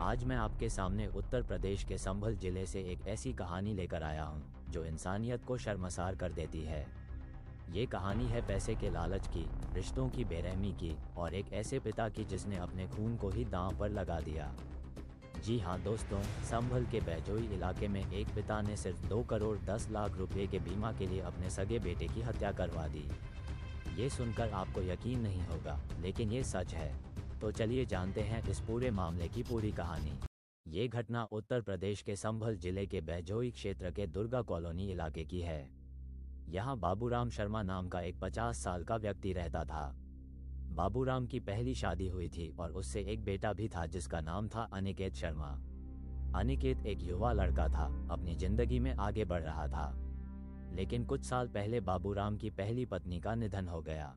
आज मैं आपके सामने उत्तर प्रदेश के संभल जिले से एक ऐसी कहानी लेकर आया हूँ जो इंसानियत को शर्मसार कर देती है। ये कहानी है पैसे के लालच की, रिश्तों की बेरहमी की और एक ऐसे पिता की जिसने अपने खून को ही दांव पर लगा दिया। जी हाँ दोस्तों, संभल के बैजोई इलाके में एक पिता ने सिर्फ 2 करोड़ 10 लाख रुपए के बीमा के लिए अपने सगे बेटे की हत्या करवा दी। ये सुनकर आपको यकीन नहीं होगा, लेकिन ये सच है। तो चलिए जानते हैं इस पूरे मामले की पूरी कहानी। ये घटना उत्तर प्रदेश के संभल जिले के बैजोई क्षेत्र के दुर्गा कॉलोनी इलाके की है। यहाँ बाबूराम शर्मा नाम का एक 50 साल का व्यक्ति रहता था। बाबूराम की पहली शादी हुई थी और उससे एक बेटा भी था जिसका नाम था अनिकेत शर्मा। अनिकेत एक युवा लड़का था, अपनी जिंदगी में आगे बढ़ रहा था। लेकिन कुछ साल पहले बाबूराम की पहली पत्नी का निधन हो गया।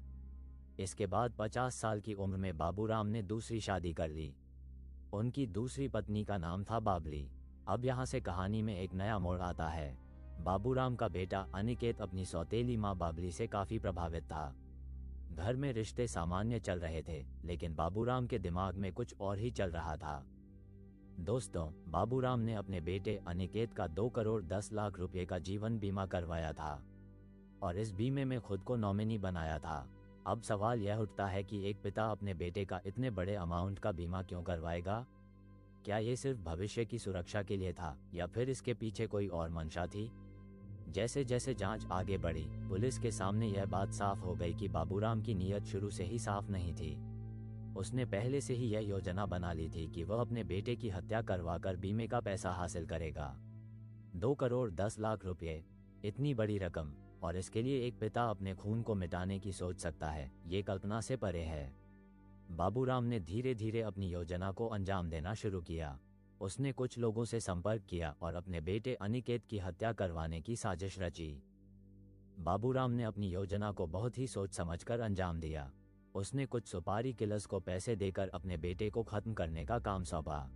इसके बाद 50 साल की उम्र में बाबूराम ने दूसरी शादी कर ली। उनकी दूसरी पत्नी का नाम था बाबली। अब यहाँ से कहानी में एक नया मोड़ आता है। बाबूराम का बेटा अनिकेत अपनी सौतेली माँ बाबली से काफी प्रभावित था। घर में रिश्ते सामान्य चल रहे थे, लेकिन बाबूराम के दिमाग में कुछ और ही चल रहा था। दोस्तों, बाबूराम ने अपने बेटे अनिकेत का 2 करोड़ 10 लाख रुपए का जीवन बीमा करवाया था और इस बीमे में खुद को नॉमिनी बनाया था। अब सवाल यह उठता है कि एक पिता अपने बेटे का इतने बड़े अमाउंट का बीमा क्यों करवाएगा? क्या ये सिर्फ भविष्य की सुरक्षा के लिए था या फिर इसके पीछे कोई और मंशा थी? जैसे जैसे जांच आगे बढ़ी, पुलिस के सामने यह बात साफ हो गई कि बाबूराम की नीयत शुरू से ही साफ नहीं थी। उसने पहले से ही यह योजना बना ली थी कि वह अपने बेटे की हत्या करवाकर बीमे का पैसा हासिल करेगा। 2 करोड़ 10 लाख रुपए, इतनी बड़ी रकम, और इसके लिए एक पिता अपने खून को मिटाने की सोच सकता है, ये कल्पना से परे है। बाबूराम ने धीरे धीरे अपनी योजना को अंजाम देना शुरू किया। उसने कुछ लोगों से संपर्क किया और अपने बेटे अनिकेत की हत्या करवाने की साजिश रची। बाबूराम ने अपनी योजना को बहुत ही सोच समझकर अंजाम दिया। उसने कुछ सुपारी किलर्स को पैसे देकर अपने बेटे को खत्म करने का काम सौंपा।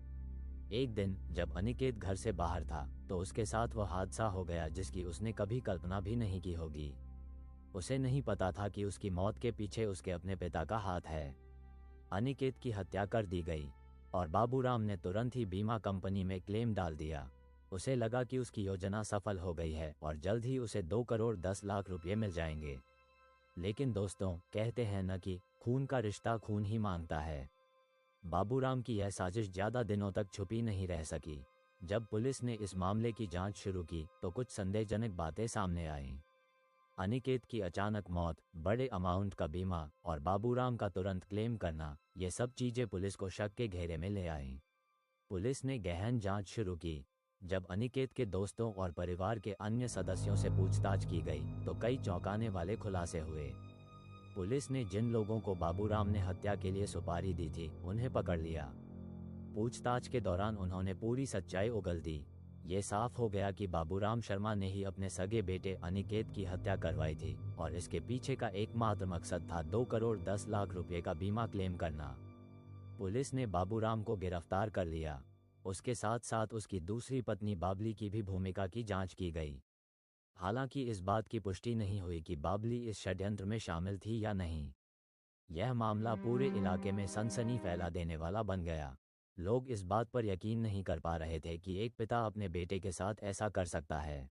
एक दिन जब अनिकेत घर से बाहर था तो उसके साथ वह हादसा हो गया जिसकी उसने कभी कल्पना भी नहीं की होगी। उसे नहीं पता था कि उसकी मौत के पीछे उसके अपने पिता का हाथ है। अनिकेत की हत्या कर दी गई और बाबूराम ने तुरंत ही बीमा कंपनी में क्लेम डाल दिया। उसे लगा कि उसकी योजना सफल हो गई है और जल्द ही उसे 2 करोड़ 10 लाख रुपए मिल जाएंगे। लेकिन दोस्तों, कहते हैं न कि खून का रिश्ता खून ही मांगता है। बाबूराम की यह साजिश ज्यादा दिनों तक छुपी नहीं रह सकी। जब पुलिस ने इस मामले की जांच शुरू की तो कुछ संदेहजनक बातें सामने आईं। अनिकेत की अचानक मौत, बड़े अमाउंट का बीमा और बाबूराम का तुरंत क्लेम करना, ये सब चीजें पुलिस को शक के घेरे में ले आईं। पुलिस ने गहन जांच शुरू की। जब अनिकेत के दोस्तों और परिवार के अन्य सदस्यों से पूछताछ की गई तो कई चौंकाने वाले खुलासे हुए। पुलिस ने जिन लोगों को बाबूराम ने हत्या के लिए सुपारी दी थी उन्हें पकड़ लिया। पूछताछ के दौरान उन्होंने पूरी सच्चाई उगल दी। ये साफ हो गया कि बाबूराम शर्मा ने ही अपने सगे बेटे अनिकेत की हत्या करवाई थी और इसके पीछे का एकमात्र मकसद था 2 करोड़ 10 लाख रुपए का बीमा क्लेम करना। पुलिस ने बाबूराम को गिरफ्तार कर लिया। उसके साथ साथ उसकी दूसरी पत्नी बाबली की भी भूमिका की जांच की गई। हालांकि इस बात की पुष्टि नहीं हुई कि बाबली इस षड्यंत्र में शामिल थी या नहीं। यह मामला पूरे इलाके में सनसनी फैला देने वाला बन गया। लोग इस बात पर यकीन नहीं कर पा रहे थे कि एक पिता अपने बेटे के साथ ऐसा कर सकता है।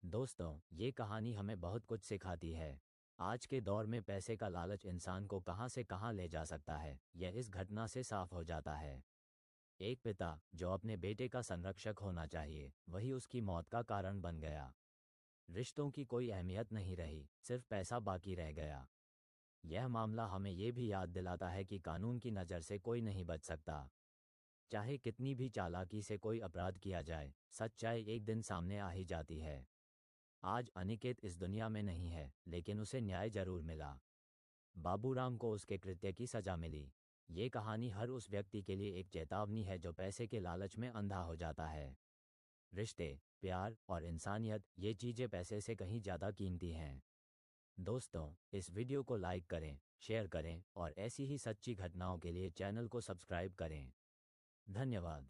दोस्तों, ये कहानी हमें बहुत कुछ सिखाती है। आज के दौर में पैसे का लालच इंसान को कहां से कहां ले जा सकता है, यह इस घटना से साफ हो जाता है। एक पिता जो अपने बेटे का संरक्षक होना चाहिए, वही उसकी मौत का कारण बन गया। रिश्तों की कोई अहमियत नहीं रही, सिर्फ पैसा बाकी रह गया। यह मामला हमें ये भी याद दिलाता है कि कानून की नज़र से कोई नहीं बच सकता। चाहे कितनी भी चालाकी से कोई अपराध किया जाए, सच्चाई एक दिन सामने आ ही जाती है। आज अनिकेत इस दुनिया में नहीं है, लेकिन उसे न्याय जरूर मिला। बाबूराम को उसके कृत्य की सजा मिली। ये कहानी हर उस व्यक्ति के लिए एक चेतावनी है जो पैसे के लालच में अंधा हो जाता है। रिश्ते, प्यार और इंसानियत, ये चीजें पैसे से कहीं ज्यादा कीमती हैं। दोस्तों, इस वीडियो को लाइक करें, शेयर करें और ऐसी ही सच्ची घटनाओं के लिए चैनल को सब्सक्राइब करें। धन्यवाद।